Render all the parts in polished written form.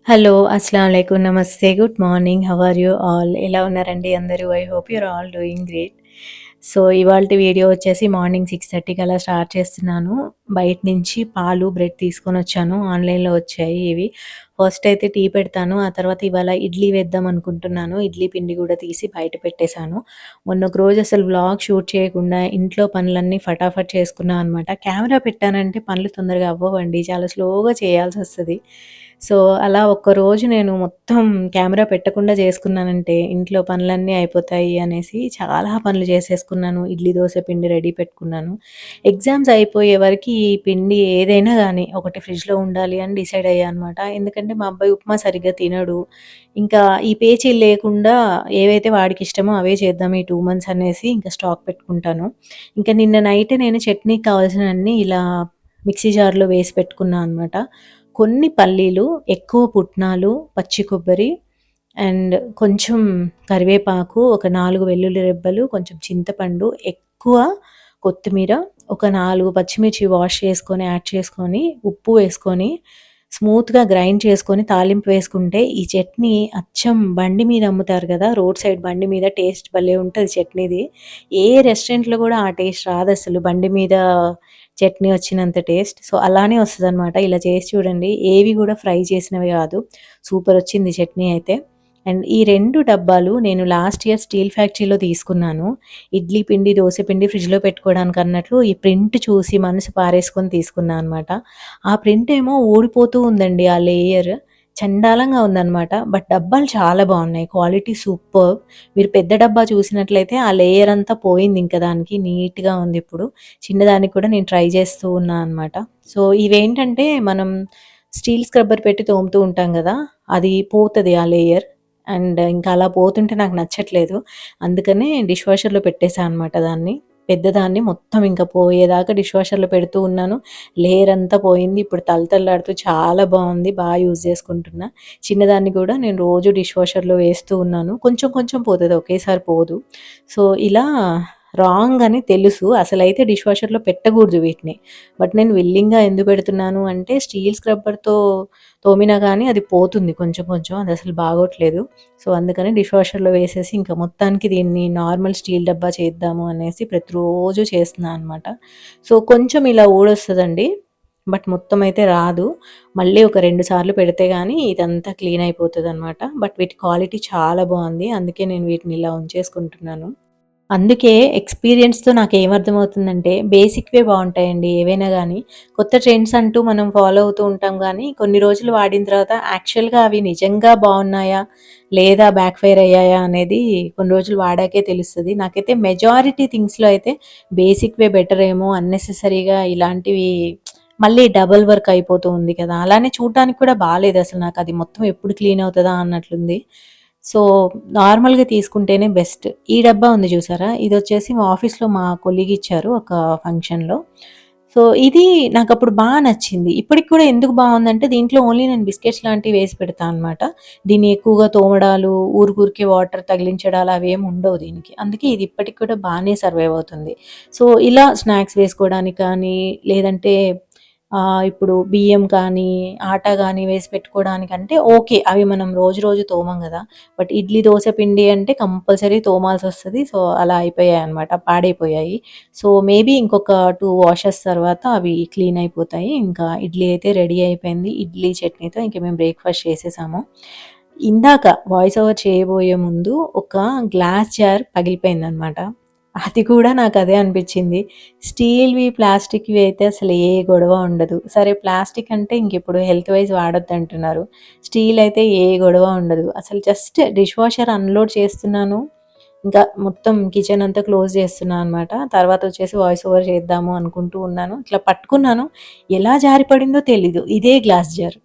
Hello! అస్సలాముఅలైకుం. నమస్తే. Good morning. How are you all? ఎలా ఉన్నారండి అందరూ? I hope you're all doing great. So, ఇవాల్టి వీడియో వచ్చేసి మార్నింగ్ 6:30కి అలా స్టార్ట్ చేస్తున్నాను. బయట నుంచి పాలు, బ్రెడ్ తీసుకొనొచ్చాను. ఆన్‌లైన్‌లో వచ్చాయి ఇవి. ఫస్ట్ అయితే టీ పెడతాను. ఆ తర్వాత ఇవాళ ఇడ్లీ వేద్దాం అనుకుంటున్నాను. ఇడ్లీ పిండి గూడా తీసి బయట పెట్టేశాను. మొన్న ఒక రోజు అసలు వ్లాగ్ షూట్ చేయకుండా ఇంట్లో పనులన్నీ ఫటాఫట్ చేసుకున్నా అనమాట. కెమెరా పెట్టానంటే పనులు తొందరగా అవ్వవండి. చాలా స్లోగా చేయాల్సొస్తది. సో, అలా ఒక్కరోజు నేను మొత్తం కెమెరా పెట్టకుండా చేసుకున్నానంటే ఇంట్లో పనులన్నీ అయిపోతాయి అనేసి చాలా పనులు చేసేసుకున్నాను. ఇడ్లీ, దోస పిండి రెడీ పెట్టుకున్నాను. ఎగ్జామ్స్ అయిపోయే వరకి ఈ పిండి ఏదైనా గానీ ఒకటి ఫ్రిడ్జ్‌లో ఉండాలి అని డిసైడ్ అయ్యా అనమాట. ఎందుకంటే మా అబ్బాయి ఉప్మా సరిగ్గా తినడు. ఇంకా ఈ పేచీలు లేకుండా ఏవైతే వాడికిష్టమో అవే చేద్దాం ఈ 2 మంత్స్ అనేసి ఇంకా స్టాక్ పెట్టుకుంటాను. ఇంకా నిన్న నైటే నేను చట్నీకి కావాల్సినవన్నీ ఇలా మిక్సీ జార్‌లో వేసి పెట్టుకున్నా అనమాట. కొన్ని పల్లీలు, ఎక్కువ పుట్నాలు, పచ్చి కొబ్బరి అండ్ కొంచెం కరివేపాకు, ఒక 4 వెల్లుల్లి రెబ్బలు, కొంచెం చింతపండు, ఎక్కువ కొత్తిమీర, ఒక 4 పచ్చిమిర్చి వాష్ చేసుకొని, యాడ్ చేసుకొని, ఉప్పు వేసుకొని, స్మూత్‌గా గ్రైండ్ చేసుకొని, తాలింపు వేసుకుంటే ఈ చట్నీ అచ్చం బండి మీద అమ్ముతారు కదా! రోడ్ సైడ్ బండి మీద టేస్ట్ భలే ఉంటది చట్నీది. ఏ రెస్టారెంట్‌లో కూడా ఆ టేస్ట్ రాదసలు. బండి మీద చట్నీ వచ్చినంత టేస్ట్. సో, అలానే వస్తదనమాట. ఇలా చేసి చూడండి. ఏవి గూడా ఫ్రై చేసినవి గాదు. సూపరొచ్చింది చట్నీ అయితే. అండ్ ఈ 2 డబ్బాలు నేను లాస్ట్ ఇయర్ స్టీల్ ఫ్యాక్టరీలో తీసుకున్నాను. ఇడ్లీ పిండి, దోస పిండి ఫ్రిడ్జ్‌లో పెట్టుకోవడానికన్నట్లు ఈ ప్రింట్ చూసి మనసు పారేసుకొని తీసుకున్నా అనమాట. ఆ ప్రింట్ ఏమో ఊడిపోతూ ఉందండి ఆ లేయర్. చండాలంగా ఉందనమాట. బట్ డబ్బాలు చాలా బావున్నాయి. Quality superb. మీరు పెద్ద డబ్బా చూసినట్లయితే ఆ లేయర్ అంతా పోయింది ఇంక దానికి. నీట్‌గా ఉందిప్పుడు. చిన్నదానికి కూడా నేను ట్రై చేస్తూ ఉన్నా అనమాట. సో, ఇవేంటంటే మనం స్టీల్ స్క్రబ్బర్ పెట్టి తోముతూ ఉంటాం గదా! అది పోతది ఆ లేయర్. అండ్ ఇంకా అలా పోతుంటే నాకు నచ్చట్లేదు. అందుకనే డిష్ వాషర్‌లో పెట్టేసా అనమాట దాన్ని. పెద్దదాన్ని మొత్తం ఇంక పోయేదాకా డిష్ వాషర్‌లో పెడుతూ ఉన్నాను. లేయర్ అంతా పోయింది. ఇప్పుడు తళతళలాడుతూ చాలా బావుంది. యూజ్ చేసుకుంటున్నా. చిన్నదాన్ని గూడా నేను రోజు డిష్ వాషర్‌లో వేస్తూ ఉన్నాను. కొంచెం కొంచెం పోతది. ఒకేసారి పోదు. సో, ఇలా రాంగ్ అని తెలుసు. అసలైతే డిష్ వాషర్‌లో పెట్టకూడదు వీటిని. బట్ నేను విల్లింగ్‌గా ఎందుకు పెడుతున్నాను అంటే స్టీల్ స్క్రబ్బర్‌తో తోమినా గానీ అది పోతుంది కొంచెం కొంచెం. అదసలు బాగోట్లేదు. సో, అందుకని డిష్ వాషర్‌లో వేసేసి ఇంకా మొత్తానికి దీన్ని నార్మల్ స్టీల్ డబ్బా చేద్దాము అనేసి ప్రతిరోజు చేస్తున్నా అనమాట. సో, కొంచెం ఇలా ఊడొస్తదండి. బట్ మొత్తం అయితే రాదు. మళ్ళీ ఒక 2 సార్లు పెడితే గానీ ఇదంతా క్లీన్ అయిపోతదనమాట. బట్ వీటి క్వాలిటీ చాలా బావుంది. అందుకే నేను వీటిని ఇలా ఉంచేసుకుంటున్నాను. అందుకే ఎక్స్‌పీరియన్స్‌తో నాకేమర్థమవుతుందంటే, బేసిక్‌వే బావుంటాయండి ఏవైనా గానీ. కొత్త ట్రెండ్స్ అంటూ మనం ఫాలో అవుతూ ఉంటాం గానీ, కొన్ని రోజులు వాడిన తర్వాత యాక్చువల్‌గా అవి నిజంగా బావున్నాయా? లేదా బ్యాక్ ఫైర్ అయ్యాయా? అనేది కొన్ని రోజులు వాడాకే తెలుస్తది. నాకైతే మెజారిటీ థింగ్స్‌లో అయితే బేసిక్‌వే బెటర్ ఏమో, అన్నెసెసరీగా ఇలాంటివి మళ్ళీ డబుల్ వర్క్ అయిపోతూ ఉంది కదా! అలానే చూడటానికి కూడా బాలేదసలు. నాకది మొత్తం ఎప్పుడు క్లీన్ అవుతదా అన్నట్లుంది. సో, నార్మల్‌గా తీసుకుంటేనే బెస్ట్. ఈ డబ్బా ఉంది చూసారా? ఇదొచ్చేసి మా ఆఫీస్‌లో మా కొలీగ్ ఇచ్చారు ఒక ఫంక్షన్‌లో. సో, ఇది నాకప్పుడు నచ్చింది. ఇప్పటికి కూడా ఎందుకు బావుందంటే దీంట్లో ఓన్లీ నేను బిస్కెట్స్ లాంటివి వేసి పెడతా అనమాట. దీన్ని ఎక్కువగా తోమడాలు, ఊరికే వాటర్ తగిలించడాలు అవేమి ఉండవు దీనికి. అందుకే ఇది ఇప్పటికి కూడా బానే సర్వైవ్ అవుతుంది. సో, ఇలా స్నాక్స్ వేసుకోవడానికి కానీ, లేదంటే ఇప్పుడు బియ్యం కానీ, ఆటా గానీ వేసి పెట్టుకోవడానికంటే ఓకే. అవి మనం రోజు రోజు తోమం గదా! బట్ ఇడ్లీ, దోస పిండి అంటే కంపల్సరీ తోమాల్సొస్తది. సో, అలా అయిపోయాయన్నమాట. పాడైపోయాయి. సో, మేబీ ఇంకొక 2 వాషెస్ తర్వాత అవి క్లీన్ అయిపోతాయి. ఇంకా ఇడ్లీ అయితే రెడీ అయిపోయింది. ఇడ్లీ చట్నీతో ఇంక మేము బ్రేక్‌ఫాస్ట్ చేసేసాము. ఇందాక వాయిస్ ఓవర్ చేయబోయే ముందు ఒక గ్లాస్ జార్ పగిలిపోయిందన్నమాట. అది కూడా నాకదే అనిపిచ్చింది. స్టీల్‌వి, ప్లాస్టిక్‌వి అయితే అసలు ఏ గొడవ ఉండదు. సరే ప్లాస్టిక్ అంటే ఇంకిప్పుడు హెల్త్ వైస్ వాడొద్దంటున్నారు. స్టీల్ అయితే ఏ గొడవ ఉండదు. అసలు జస్ట్ డిష్ వాషర్ అన్‌లోడ్ చేస్తున్నాను. ఇంకా మొత్తం కిచెన్ అంతా క్లోజ్ చేస్తున్నా అనమాట. తర్వాతొచ్చేసి వాయిస్ ఓవర్ చేద్దాము అనుకుంటూ ఉన్నాను. ఇట్లా పట్టుకున్నాను. ఎలా జారి పడిందో తెలీదు. ఇదే గ్లాస్ జార్.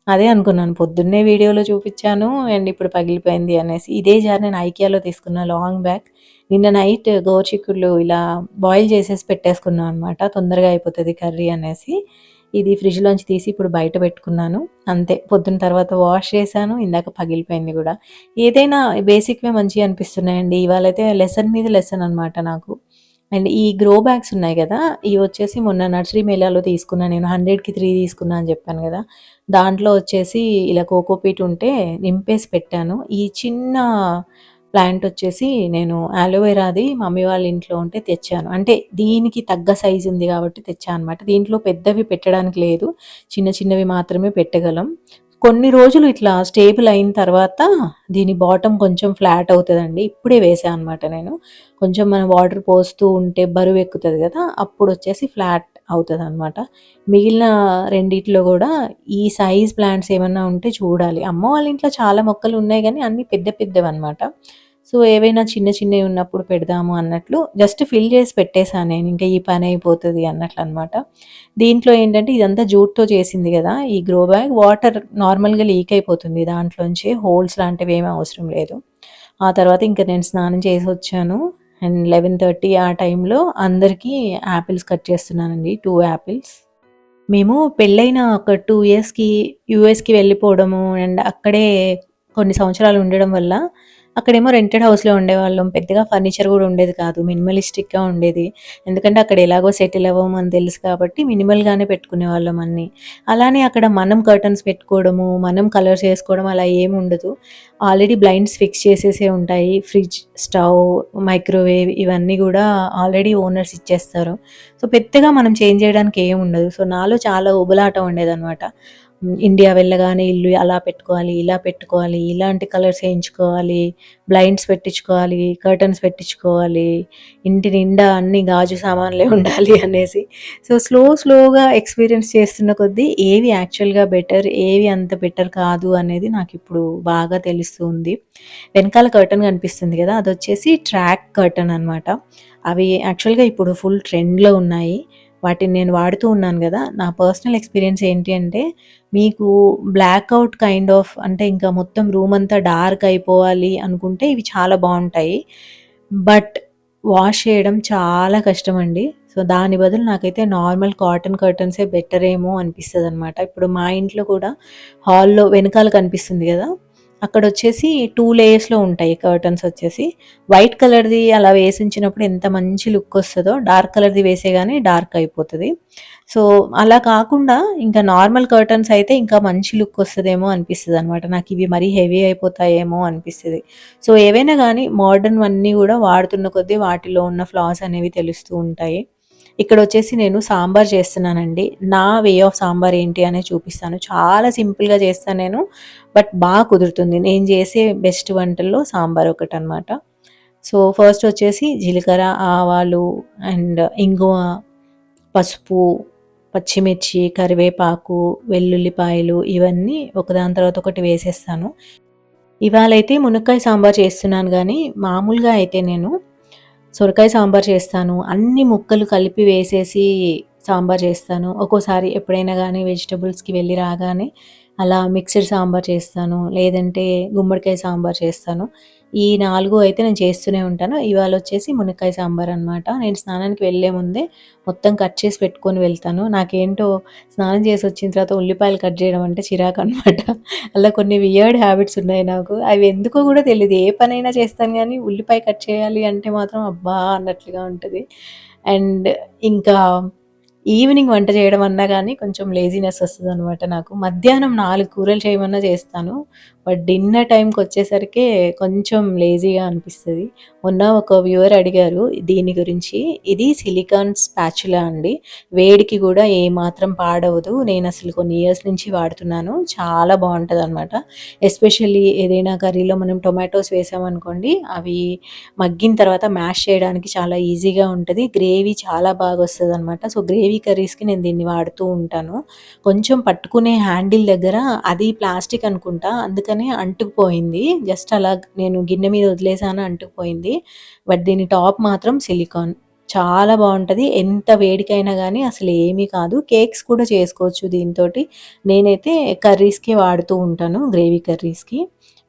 అదే అనుకున్నాను. పొద్దున్నే వీడియోలో చూపిచ్చాను అండ్ ఇప్పుడు పగిలిపోయింది అనేసి. ఇదే జార్ నేను ఐకియాలో తీసుకున్న లాంగ్ బ్యాక్. నిన్న నైట్ గోరుచిక్కుళ్ళు ఇలా బాయిల్ చేసేసి పెట్టేసుకున్నా అనమాట. తొందరగా అయిపోతది కర్రీ అనేసి. ఇది ఫ్రిడ్జ్‌లోంచి తీసి ఇప్పుడు బయట పెట్టుకున్నాను. అంతే పొద్దున తర్వాత వాష్ చేశాను. ఇందాక పగిలిపోయింది గూడా. ఏదైనా బేసిక్‌వే మంచిగా అనిపిస్తున్నాయండి. ఇవాళైతే లెసన్ మీద లెసన్ అనమాట నాకు. అండ్ ఈ గ్రో బ్యాగ్స్ ఉన్నాయి గదా! ఇవి వచ్చేసి మొన్న నర్సరీ మేళాలో తీసుకున్నా నేను. 100కి 3 తీసుకున్నా అని జెప్పాను గదా! దాంట్లో వచ్చేసి ఇలా కోకోపీట్ ఉంటే నింపేసి పెట్టాను. ఈ చిన్న ప్లాంట్ వచ్చేసి నేను అలోవెరాది మమ్మీ వాళ్ళ ఇంట్లో ఉంటే తెచ్చాను. అంటే దీనికి తగ్గ సైజ్ ఉంది గాబట్టి తెచ్చా అనమాట. దీంట్లో పెద్దవి పెట్టడానికి లేదు. చిన్న చిన్నవి మాత్రమే పెట్టగలం. కొన్ని రోజులు ఇట్లా స్టేబుల్ అయిన తర్వాత దీని బాటమ్ కొంచెం ఫ్లాట్ అవుతదండి. ఇప్పుడే వేసా అనమాట నేను. కొంచెం మనం వాటర్ పోస్తూ ఉంటే బరువెక్కుతది గదా! అప్పుడొచ్చేసి ఫ్లాట్ అవుతదనమాట. మిగిలిన రెండిట్లో గూడా ఈ సైజ్ ప్లాంట్స్ ఏమన్నా ఉంటే చూడాలి. అమ్మ వాళ్ళ ఇంట్లో చాలా మొక్కలున్నాయి గానీ అన్నీ పెద్ద పెద్దవనమాట. సో, ఏవైనా చిన్న చిన్నవి ఉన్నప్పుడు పెడదాము అన్నట్లు జస్ట్ ఫిల్ చేసి పెట్టేసా నేను. ఇంకా ఈ పనయిపోతది అన్నట్లనమాట. దీంట్లో ఏంటంటే ఇదంతా జూట్‌తో చేసింది గదా! ఈ గ్రో బ్యాగ్ వాటర్ నార్మల్‌గా లీక్ అయిపోతుంది దాంట్లోంచి. హోల్స్ లాంటివేమి అవసరం లేదు. ఆ తర్వాత ఇంక నేను స్నానం చేసొచ్చాను. అండ్ 11:30 ఆ టైంలో అందరికీ యాపిల్స్ కట్ చేస్తున్నానండి. 2 యాపిల్స్. మేము పెళ్ళైన ఒక 2 ఇయర్స్‌కి యూఎస్‌కి వెళ్ళిపోవడము అండ్ అక్కడే కొన్ని సంవత్సరాలు ఉండడం వల్ల అక్కడేమో రెంటెడ్ హౌస్‌లో ఉండేవాళ్ళం. పెద్దగా ఫర్నిచర్ గూడా ఉండేది కాదు. మినిమలిస్టిక్‌గా ఉండేది. ఎందుకంటే అక్కడ ఎలాగో సెటిల్ అవ్వము అని తెలుసు కాబట్టి మినిమల్‌గానే పెట్టుకునేవాళ్ళం అన్నీ. అలానే అక్కడ మనం కర్టన్స్ పెట్టుకోవడము, మనం కలర్స్ ఏసుకోవడం అలా ఏముండదు. ఆల్రెడీ బ్లైండ్స్ ఫిక్స్ చేసేసే ఉంటాయి. ఫ్రిడ్జ్, స్టవ్, మైక్రోవేవ్ ఇవన్నీ గూడా ఆల్రెడీ ఓనర్స్ ఇచ్చేస్తారు. సో, పెద్దగా మనం చేంజ్ చేయడానికి ఏముండదు. సో, నాలో చాలా ఉబలాటం ఉండేదనమాట. ఇండియా వెళ్ళగానే ఇల్లు అలా పెట్టుకోవాలి, ఇలా పెట్టుకోవాలి, ఇలాంటి కలర్స్ ఏయించుకోవాలి, బ్లైండ్స్ పెట్టించుకోవాలి, కర్టన్స్ పెట్టించుకోవాలి, ఇంటి నిండా అన్ని గాజు సామాన్లే ఉండాలి అనేసి. సో, స్లోగా ఎక్స్‌పీరియన్స్ చేస్తున్న కొద్దీ ఏవి యాక్చువల్‌గా బెటర్, ఏవి అంత బెటర్ కాదు అనేది నాకిప్పుడు బాగా తెలుస్తూ ఉంది. వెనకాల కర్టన్ కనిపిస్తుంది గదా! అదొచ్చేసి ట్రాక్ కర్టన్ అనమాట. అవి యాక్చువల్‌గా ఇప్పుడు ఫుల్ ట్రెండ్‌లో ఉన్నాయి. వాటిని నేను వాడుతూ ఉన్నాను గదా! నా పర్సనల్ ఎక్స్‌పీరియన్స్ ఏంటి అంటే, మీకు బ్లాక్ ఔట్ కైండ్ ఆఫ్ అంటే ఇంకా మొత్తం రూమ్ అంతా డార్క్ అయిపోవాలి అనుకుంటే ఇవి చాలా బావుంటాయి. బట్ వాష్ చేయడం చాలా కష్టమండి. సో, దాని బదులు నాకైతే నార్మల్ కాటన్ కర్టన్సే బెటరేమో అనిపిస్తదనమాట. ఇప్పుడు మా ఇంట్లో కూడా హాల్‌లో వెనకాల కనిపిస్తుంది గదా! అక్కడొచ్చేసి 2 లేయర్స్‌లో ఉంటాయి కర్టన్స్ వచ్చేసి. వైట్ కలర్‌ది అలా వేసించినప్పుడు ఎంత మంచి లుక్కొస్తదో, డార్క్ కలర్‌ది వేసేగానే డార్క్ అయిపోతది. సో, అలా కాకుండా ఇంకా నార్మల్ కర్టన్స్ అయితే ఇంకా మంచి లుక్కొస్తదేమో అనిపిస్తదనమాట. నాకివి మరీ హెవీ అయిపోతాయేమో అనిపిస్తది. సో, ఏవైనా గానీ మోడర్న్‌వన్నీ గూడా వాడుతున్న కొద్దీ వాటిలో ఉన్న ఫ్లాస్ అనేవి తెలుస్తూ ఉంటాయి. ఇక్కడొచ్చేసి నేను సాంబార్ చేస్తున్నానండి. నా వే ఆఫ్ సాంబార్ ఏంటి అనేది చూపిస్తాను. చాలా సింపుల్‌గా చేస్తాను నేను. బట్ కుదురుతుంది. నేను చేసే బెస్ట్ వంటల్లో సాంబార్ ఒకటనమాట. సో, ఫస్ట్ వచ్చేసి జీలకర్ర, ఆవాలు అండ్ ఇంగువ, పసుపు, పచ్చిమిర్చి, కరివేపాకు, వెల్లుల్లిపాయలు ఇవన్నీ ఒకదాని తర్వాత ఒకటి వేసేస్తాను. ఇవాళైతే మునక్కాయ సాంబార్ చేస్తున్నాను గానీ, మామూలుగా అయితే నేను సొరకాయ సాంబార్ చేస్తాను. అన్ని ముక్కలు కలిపి వేసేసి సాంబార్ చేస్తాను. ఒక్కోసారి ఎప్పుడైనా గానీ వెజిటబుల్స్‌కి వెళ్ళి రాగానే అలా మిక్స్డ్ సాంబార్ చేస్తాను. లేదంటే గుమ్మడికాయ సాంబార్ చేస్తాను. ఈ 4 అయితే నేను చేస్తూనే ఉంటాను. ఇవాళొచ్చేసి మునక్కాయ సాంబార్ అనమాట. నేను స్నానానికి వెళ్ళే ముందే మొత్తం కట్ చేసి పెట్టుకొని వెళ్తాను. నాకేంటో స్నానం చేసొచ్చిన తర్వాత ఉల్లిపాయలు కట్ చేయడం అంటే చిరాకనమాట. అలా కొన్ని వియర్డ్ హ్యాబిట్స్ ఉన్నాయి నాకు. అవి ఎందుకో గూడా తెలీదు. ఏ పనైనా చేస్తాను గానీ, ఉల్లిపాయ కట్ చేయాలి అంటే మాత్రం అబ్బా! అన్నట్లుగా ఉంటది. అండ్ ఇంకా ఈవినింగ్ వంట చేయడం అన్నా గానీ కొంచెం లేజీనెస్ ఒస్తదనమాట నాకు. మధ్యాహ్నం 4 కూరలు చేయమన్నా చేస్తాను. బట్ డిన్నర్ టైమ్‌కొచ్చేసరికే కొంచెం లేజీగా అనిపిస్తది. మొన్న ఒక వ్యూవర్ అడిగారు దీని గురించి. ఇది సిలికాన్ స్పాచులా అండి. వేడికి గూడా ఏమాత్రం పాడవదు. నేనసలు కొన్ని ఇయర్స్ నుంచి వాడుతున్నాను. చాలా బావుంటదనమాట. ఎస్పెషల్లీ ఏదైనా కర్రీలో మనం టొమాటోస్ వేసామనుకోండి, అవి మగ్గిన తర్వాత మ్యాష్ చేయడానికి చాలా ఈజీగా ఉంటది. గ్రేవీ చాలా బాగొస్తదనమాట. సో, గ్రేవీ కర్రీస్‌కి నేను దీన్ని వాడుతూ ఉంటాను. కొంచెం పట్టుకునే హ్యాండిల్ దగ్గర అది ప్లాస్టిక్ అనుకుంటా. అందుకనే అంటుకుపోయింది. జస్ట్ అలా నేను గిన్నె మీద వదిలేసాను అంటుకుపోయింది. బట్ దీని టాప్ మాత్రం సిలికాన్. చాలా బావుంటది. ఎంత వేడికైనా గానీ అసలేమీ కాదు. కేక్స్ కూడా చేసుకోవచ్చు దీనితోటి. నేనైతే కర్రీస్‌కి వాడుతూ ఉంటాను. గ్రేవీ కర్రీస్‌కి.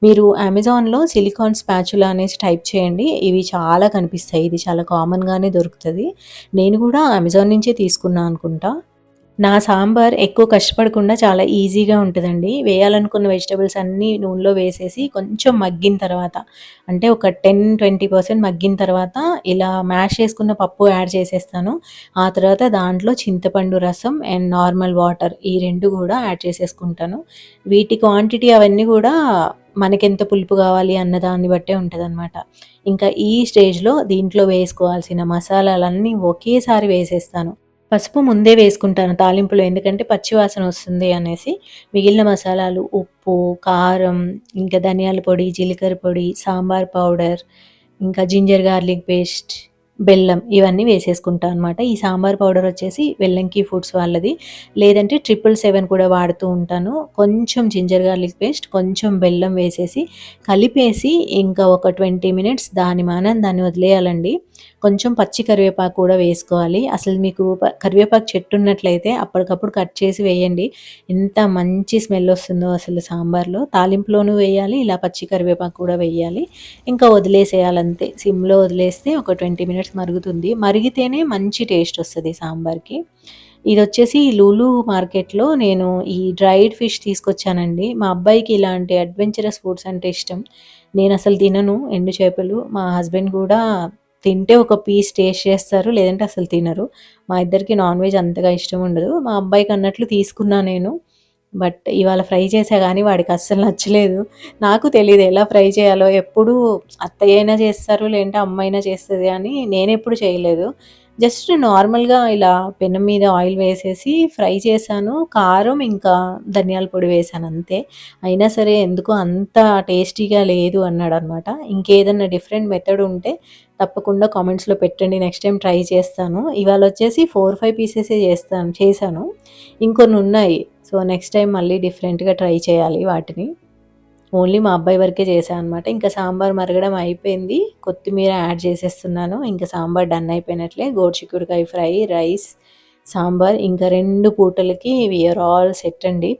మీరు అమెజాన్‌లో సిలికాన్ స్పాచులా అనేసి టైప్ చేయండి. ఇవి చాలా కనిపిస్తాయి. ఇది చాలా కామన్‌గానే దొరుకుతది. నేను గూడా అమెజాన్ నుంచే తీసుకున్నా అనుకుంటా. నా సాంబార్ ఎక్కువ కష్టపడకుండా చాలా ఈజీగా ఉంటదండి. వేయాలనుకున్న వెజిటబుల్స్ అన్నీ నూనెలో వేసేసి కొంచెం మగ్గిన తర్వాత అంటే ఒక 10-20% మగ్గిన తర్వాత ఇలా మ్యాష్ చేసుకున్న పప్పు యాడ్ చేసేస్తాను. ఆ తర్వాత దాంట్లో చింతపండు రసం అండ్ నార్మల్ వాటర్ ఈ 2 గూడా యాడ్ చేసేసుకుంటాను. వీటి క్వాంటిటీ అవన్నీ గూడా మనకెంత పులుపు గావాలి అన్న దాన్ని బట్టే ఉంటదనమాట. ఇంకా ఈ స్టేజ్‌లో దీంట్లో వేసుకోవాల్సిన మసాలాలన్నీ ఒకేసారి వేసేస్తాను. పసుపు ముందే వేసుకుంటాను తాలింపులో. ఎందుకంటే పచ్చి వాసన వస్తుంది అనేసి. మిగిలిన మసాలాలు ఉప్పు, కారం, ఇంకా ధనియాల పొడి, జీలకర్ర పొడి, సాంబార్ పౌడర్, ఇంకా జింజర్ గార్లిక్ పేస్ట్, బెల్లం ఇవన్నీ వేసేసుకుంటా అనమాట. ఈ సాంబార్ పౌడర్ వచ్చేసి వెల్లంకి ఫుడ్స్ వాళ్ళది. లేదంటే 777 కూడా వాడుతూ ఉంటాను. కొంచెం జింజర్ గార్లిక్ పేస్ట్, కొంచెం బెల్లం వేసేసి కలిపేసి ఇంకా ఒక 20 మినిట్స్ దాని మానాన దాన్ని వదిలేయాలండి. కొంచెం పచ్చి కరివేపాకు కూడా వేసుకోవాలి. అసలు మీకు కరివేపాకు చెట్టు ఉన్నట్లయితే అప్పటికప్పుడు కట్ చేసి వేయండి. ఎంత మంచి స్మెల్ వస్తుందో అసలు సాంబార్‌లో. తాలింపులోనూ వేయాలి, ఇలా పచ్చి కరివేపాకు కూడా వేయాలి. ఇంకా వదిలేసేయాలి అంతే. సిమ్‌లో వదిలేస్తే ఒక 20 మినిట్స్ మరుగుతుంది. మరిగితేనే మంచి టేస్ట్ వస్తది సాంబార్‌కి. ఇదొచ్చేసి లూలు మార్కెట్‌లో నేను ఈ డ్రైడ్ ఫిష్ తీసుకొచ్చానండి. మా అబ్బాయికి ఇలాంటి అడ్వెంచరస్ ఫుడ్స్ అంటే ఇష్టం. నేనసలు తినను ఎండు చేపలు. మా హస్బెండ్ గూడా తింటే ఒక పీస్ టేస్ట్ చేస్తారు. లేదంటే అసలు తినరు. మా ఇద్దరికి నాన్ వెజ్ అంతగా ఇష్టం ఉండదు. మా అబ్బాయికన్నట్లు తీసుకున్నా నేను. బట్ ఇవాళ ఫ్రై చేశా గానీ వాడికస్సలు నచ్చలేదు. నాకు తెలీదు ఎలా ఫ్రై చేయాలో. ఎప్పుడూ అత్తయ్యయినా చేస్తారు, లేదంటే అమ్మయినా చేస్తది గానీ నేనెప్పుడు చేయలేదు. జస్ట్ నార్మల్‌గా ఇలా పెనం మీద ఆయిల్ వేసేసి ఫ్రై చేశాను. కారం ఇంకా ధనియాల పొడి వేశానంతే. అయినా సరే ఎందుకో అంత టేస్టీగా లేదు అన్నాడనమాట. ఇంకేదన్నా డిఫరెంట్ మెథడ్ ఉంటే తప్పకుండా కామెంట్స్‌లో పెట్టండి. నెక్స్ట్ టైమ్ ట్రై చేస్తాను. ఇవాళొచ్చేసి 4, 5 పీసెసే చేశాను. ఇంకొన్నున్నాయి. సో, నెక్స్ట్ టైమ్ మళ్ళీ డిఫరెంట్‌గా ట్రై చేయాలి వాటిని. ఓన్లీ మా అబ్బాయి వరకే చేశా అనమాట. ఇంకా సాంబార్ మరగడం అయిపోయింది. కొత్తిమీర యాడ్ చేసేస్తున్నాను. ఇంక సాంబార్ డన్ అయిపోయినట్లే. గోరుచిక్కుడుకాయ ఫ్రై, రైస్, సాంబార్ ఇంకా 2 పూటలకి వి ఆర్ ఆల్ సెట్ అండి.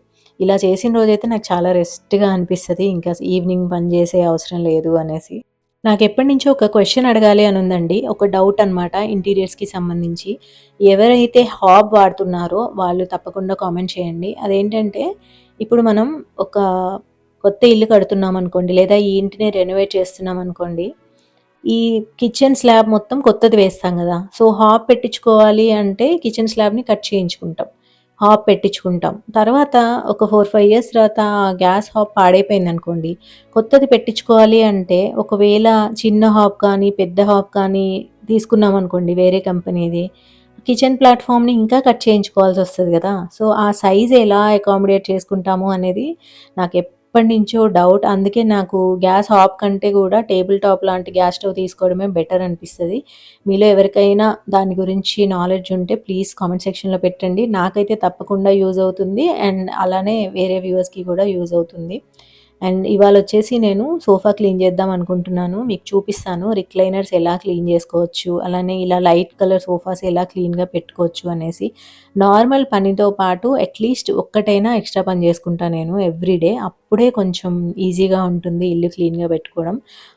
ఇలా చేసిన రోజైతే నాకు చాలా రెస్ట్‌గా అనిపిస్తది. ఇంకా ఈవినింగ్ పని చేసే అవసరం లేదు అనేసి. నాకెప్పటినుంచో ఒక క్వెషన్ అడగాలి అనుందండి. ఒక డౌట్ అనమాట ఇంటీరియర్స్‌కి సంబంధించి. ఎవరైతే హాబ్ వాడుతున్నారో వాళ్ళు తప్పకుండా కామెంట్ చేయండి. అదేంటంటే ఇప్పుడు మనం ఒక కొత్త ఇల్లు కడుతున్నామనుకోండి, లేదా ఈ ఇంటిని రెనోవేట్ చేస్తున్నామనుకోండి, ఈ కిచెన్ స్లాబ్ మొత్తం కొత్తది వేస్తాం గదా! సో, హాబ్ పెట్టించుకోవాలి అంటే కిచెన్ స్లాబ్‌ని కట్ చేయించుకుంటాం. హాబ్ పెట్టించుకుంటాం. తర్వాత ఒక 4, 5 ఇయర్స్ తర్వాత ఆ గ్యాస్ హాబ్ పాడైపోయిందనుకోండి, కొత్తది పెట్టించుకోవాలి అంటే ఒకవేళ చిన్న హాబ్ కానీ, పెద్ద హాబ్ కానీ తీసుకున్నామనుకోండి వేరే కంపెనీది, కిచెన్ ప్లాట్‌ఫార్మ్‌ని ఇంకా కట్ చేయించుకోవాల్సొస్తది గదా! సో, ఆ సైజ్ ఎలా అకామిడేట్ చేసుకుంటాము అనేది నాకెప్పటినుంచో డౌట్. అందుకే నాకు గ్యాస్ హాబ్ కంటే గూడా టేబుల్ టాప్ లాంటి గ్యాస్ స్టవ్ తీసుకోవడమే బెటర్ అనిపిస్తది. మీలో ఎవరికైనా దాని గురించి నాలెడ్జ్ ఉంటే ప్లీజ్ కామెంట్ సెక్షన్‌లో పెట్టండి. నాకైతే తప్పకుండా యూజ్ అవుతుంది. అండ్ అలానే వేరే వ్యూవర్స్‌కి గూడా యూజ్ అవుతుంది. అండ్ ఇవాళొచ్చేసి నేను సోఫా క్లీన్ చేద్దాం అనుకుంటున్నాను. మీకు చూపిస్తాను రిక్లైనర్స్ ఎలా క్లీన్ చేసుకోవచ్చు, అలానే ఇలా లైట్ కలర్ సోఫాస్ ఎలా క్లీన్‌గా పెట్టుకోవచ్చు అనేసి. నార్మల్ పనితో పాటు అట్‌లీస్ట్ ఒక్కటైనా ఎక్స్‌ట్రా పని చేసుకుంటా నేను ఎవ్రీడే. అప్పుడే కొంచెం ఈజీగా ఉంటుంది ఇల్లు క్లీన్‌గా పెట్టుకోవడం.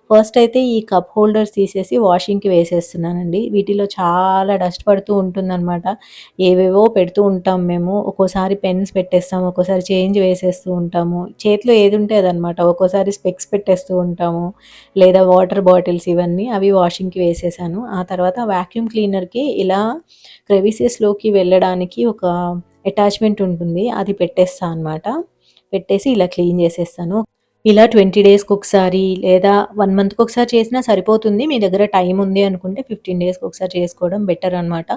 ఫస్ట్ అయితే ఈ కప్ హోల్డర్స్ తీసేసి వాషింగ్‌కి వేసేస్తున్నానండి. వీటిలో చాలా డస్ట్ పడుతూ ఉంటుందనమాట. ఏవేవో పెడుతూ ఉంటాం మేము. ఒక్కోసారి పెన్స్ పెట్టేస్తాము, ఒక్కోసారి చేంజ్ వేసేస్తూ ఉంటాము. చేతిలో ఏదుంటే అదనమాట. ఒక్కోసారి స్పెక్స్ పెట్టేస్తూ ఉంటాము. లేదా వాటర్ బాటిల్స్ ఇవన్నీ అవి వాషింగ్‌కి వేసేసాను. ఆ తర్వాత వాక్యూమ్ క్లీనర్‌కి ఇలా క్రెవిసెస్‌లోకి వెళ్ళడానికి ఒక అటాచ్‌మెంట్ ఉంటుంది. అది పెట్టేస్తా అనమాట. పెట్టేసి ఇలా క్లీన్ చేసేస్తాను. ఇలా 20 డేస్‌కొకసారి లేదా 1 మంత్‌కొకసారి చేసినా సరిపోతుంది. మీ దగ్గర టైం ఉంది అనుకుంటే 15 డేస్‌కొకసారి చేసుకోవడం బెటర్ అనమాట.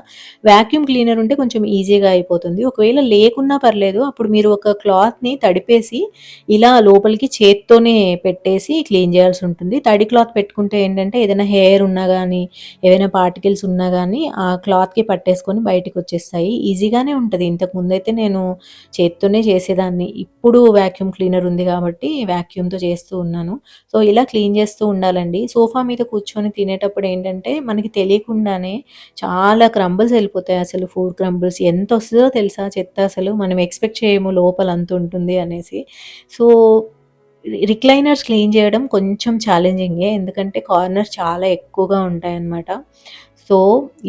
వాక్యూమ్ క్లీనర్ ఉంటే కొంచెం ఈజీగా అయిపోతుంది. ఒకవేళ లేకున్నా పర్లేదు. అప్పుడు మీరు ఒక క్లాత్‌ని తడిపేసి ఇలా లోపలికి చేత్తోనే పెట్టేసి క్లీన్ చేయాల్సి ఉంటుంది. తడి క్లాత్ పెట్టుకుంటే ఏంటంటే ఏదైనా హెయిర్ ఉన్నా గానీ, ఏవైనా పార్టికల్స్ ఉన్నా గానీ ఆ క్లాత్‌కి పట్టేసుకొని బయటికొచ్చేస్తాయి. ఈజీగానే ఉంటది. ఇంతకుముందయితే నేను చేత్తోనే చేసేదాన్ని. ఇప్పుడు వాక్యూమ్ క్లీనర్ ఉంది కాబట్టి వాక్యూమ్‌తో చేస్తూ ఉన్నాను. సో, ఇలా క్లీన్ చేస్తూ ఉండాలండి. సోఫా మీద కూర్చొని తినేటప్పుడు ఏంటంటే మనకి తెలియకుండానే చాలా క్రంబుల్స్ ఎళ్ళిపోతాయి అసలు ఫుడ్ క్రంబుల్స్. ఎంతొస్తదో తెలుసా చెత్త అసలు. మనం ఎక్స్‌పెక్ట్ చేయము లోపల అంతుంటుంది అనేసి. సో, రిక్లైనర్స్ క్లీన్ చేయడం కొంచెం ఛాలెంజింగే. ఎందుకంటే కార్నర్స్ చాలా ఎక్కువగా ఉంటాయన్నమాట. సో,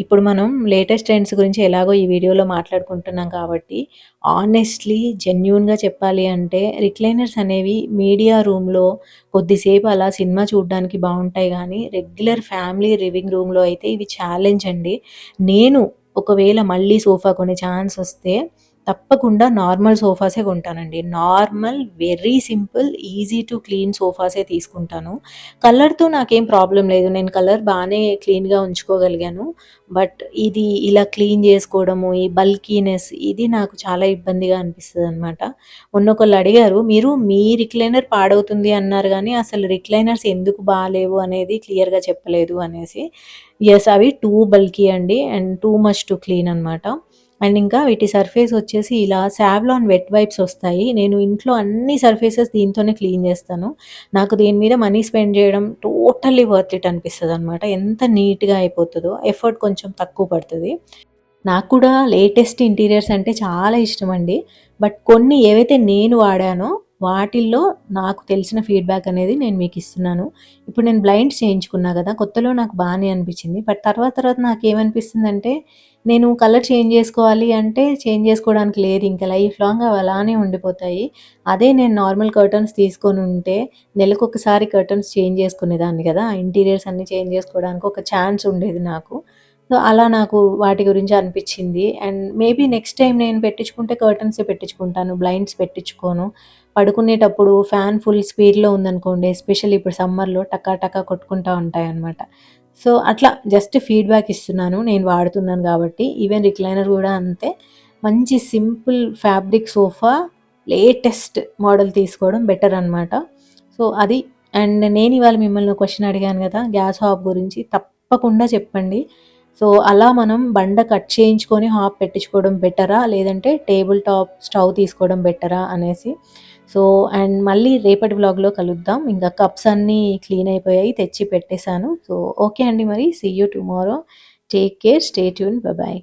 ఇప్పుడు మనం లేటెస్ట్ ట్రెండ్స్ గురించి ఎలాగో ఈ వీడియోలో మాట్లాడుకుంటున్నాం కాబట్టి, ఆనెస్ట్‌లీ జెన్యూన్‌గా చెప్పాలి అంటే రిక్లైనర్స్ అనేవి మీడియా రూమ్‌లో కొద్దిసేపు అలా సినిమా చూడడానికి బావుంటాయి గానీ, రెగ్యులర్ ఫ్యామిలీ లివింగ్ రూమ్‌లో అయితే ఇవి ఛాలెంజ్ అండి. నేను ఒకవేళ మళ్ళీ సోఫా కొనే ఛాన్స్ వస్తే తప్పకుండా నార్మల్ సోఫాసే కొంటానండి. Normal very simple easy to clean సోఫాసే తీసుకుంటాను. కలర్‌తో నాకేం ప్రాబ్లమ్ లేదు. నేను కలర్ బానే క్లీన్‌గా ఉంచుకోగలిగాను. బట్ ఇది ఇలా క్లీన్ జేసుకోవడము, ఈ బల్కీనెస్ ఇది నాకు చాలా ఇబ్బందిగా అనిపిస్తదనమాట. మొన్నొకళ్ళు అడిగారు, "మీరు మీ రిక్లైనర్ పాడవుతుంది అన్నారు గానీ, అసలు రిక్లైనర్స్ ఎందుకు బాలేవు అనేది క్లియర్‌గా చెప్పలేదు" అనేసి. యెస్, అవి టూ బల్కీ అండి and too much to clean అనమాట. అండ్ ఇంకా వీటి సర్ఫేస్ వచ్చేసి ఇలా సావ్లాన్ వెట్ వైప్స్ ఒస్తాయి. నేను ఇంట్లో అన్ని సర్ఫేసెస్ దీంతోనే క్లీన్ జేస్తాను. నాకు దీని మీద మనీ స్పెండ్ జేయడం టోటల్లీ వర్త్ ఇట్ అనిపిస్తదనమాట. ఎంత నీట్‌గా అయిపోతదో, ఎఫర్ట్ కొంచెం తక్కువ పడతది. నాకు కూడా లేటెస్ట్ ఇంటీరియర్స్ అంటే చాలా ఇష్టమండి. బట్ కొన్ని ఏవైతే నేను వాడానో వాటిల్లో నాకు తెలిసిన ఫీడ్‌బ్యాక్ అనేది నేను మీకిస్తున్నాను. ఇప్పుడు నేను బ్లైండ్స్ చేయించుకున్నా గదా! కొత్తలో నాకు బానే అనిపిచ్చింది. బట్ తర్వాత తర్వాత నాకేమనిపిస్తుందంటే నేను కలర్ చేంజ్ జేసుకోవాలి అంటే చేంజ్ జేసుకోవడానికి లేదు. ఇంక లైఫ్ లాంగ్ అవి అలానే ఉండిపోతాయి. అదే నేను నార్మల్ కర్టన్స్ తీసుకొనుంటే నెలకొకసారి కర్టన్స్ చేంజ్ జేసుకునేదాన్ని గదా! ఇంటీరియర్స్ అన్నీ చేంజ్ జేసుకోవడానికి ఒక ఛాన్స్ ఉండేది నాకు. సో, అలా నాకు వాటి గురించి అనిపిచ్చింది. అండ్ మేబీ నెక్స్ట్ టైమ్ నేను పెట్టించుకుంటే కర్టన్సే పెట్టించుకుంటాను. బ్లైండ్స్ పెట్టించుకోను. పడుకునేటప్పుడు ఫ్యాన్ ఫుల్ స్పీడ్‌లో ఉందనుకోండి, ఎస్పెషల్లీ ఇప్పుడు సమ్మర్‌లో టకా టకా కొట్టుకుంటా ఉంటాయన్నమాట. సో, అట్లా జస్ట్ ఫీడ్‌బ్యాక్ ఇస్తున్నాను. నేను వాడుతున్నాను గాబట్టి. ఈవెన్ రిక్లైనర్ గూడా అంతే. మంచి simple fabric sofa latest model తీసుకోవడం బెటర్ అనమాట. సో, అది. అండ్ నేనివాళ మిమ్మల్ని ఒక క్వెషన్ అడిగాను గదా! గ్యాస్ హాబ్ గురించి తప్పకుండా చెప్పండి. సో, అలా మనం బండ కట్ చేయించుకొని హాబ్ పెట్టించుకోవడం బెటరా? లేదంటే టేబుల్ టాప్ స్టవ్ తీసుకోవడం బెటరా అనేసి. సో, అండ్ మళ్ళీ రేపటి వ్లాగ్‌లో కలుద్దాం. ఇంకా కప్స్ అన్నీ క్లీన్ అయిపోయాయి. తెచ్చి పెట్టేసాను. సో, ఓకే అండి మరి. See you tomorrow. Take care. Stay tuned. Bye by.